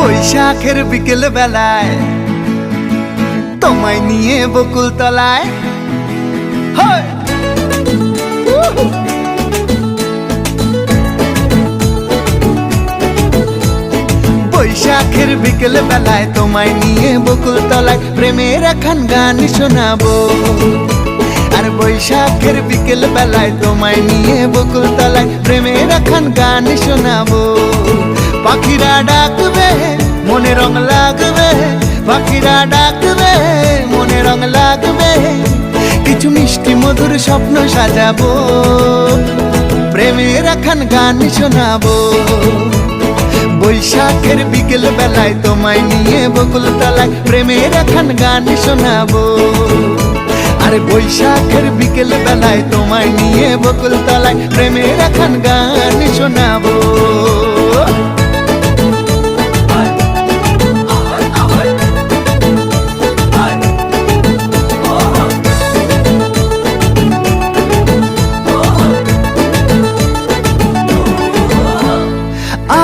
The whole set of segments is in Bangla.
বৈশাখের বিকেল বেলায় তোমায় নিয়ে বকুল তলায় বৈশাখের বিকেল বেলায় তোমায় নিয়ে বকুল তলায় প্রেমের একখান গান শোনাবো। আর বৈশাখের বিকেল বেলায় তোমায় নিয়ে বকুল তলায় প্রেমের একখান গান শোনাবো। পাখিরা ডাকবে মনে রং লাগবে, পাখিরা ডাকবে মনে রং লাগবে, কিছু মিষ্টি মধুর স্বপ্ন সাজাবো, প্রেমের একখান গান শোনাবো। বৈশাখের বিকেল বেলায় তোমায় নিয়ে বকুল তলায় প্রেমের একখান গান শোনাবো। আরে বৈশাখের বিকেল বেলায় তোমায় নিয়ে বকুল তলায় প্রেমের একখান গান শোনাবো।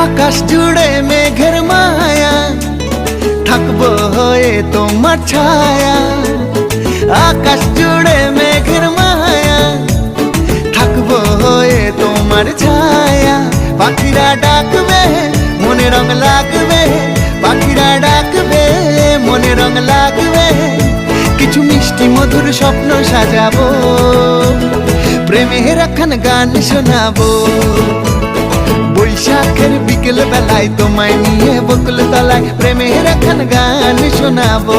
আকাশ জুড়ে মেঘের মায়া, থাকবো হয়ে তোমার ছায়া। আকাশ জুড়ে মেঘের মায়া, থাকবো হয়ে তোমার ছায়া। পাখিরা ডাকবে মনে রং লাগবে, পাখিরা ডাকবে মনে রং লাগবে, কিছু মিষ্টি মধুর স্বপ্ন সাজাবো, প্রেমের একখান গান শোনাবো। বৈশাখের বিকেল বেলায় তোমায় নিয়ে বকুল তলায় প্রেমের একখান গান শোনাবো।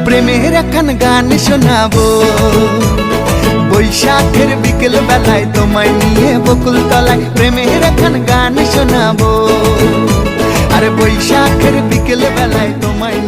প্রেমের একখান গান শোনাবো। বৈশাখের বিকেল বেলায় তোমায় নিয়ে বকুল তলায় প্রেমের একখান গান শোনাবো। আর বৈশাখের বিকেল বেলায় তোমায়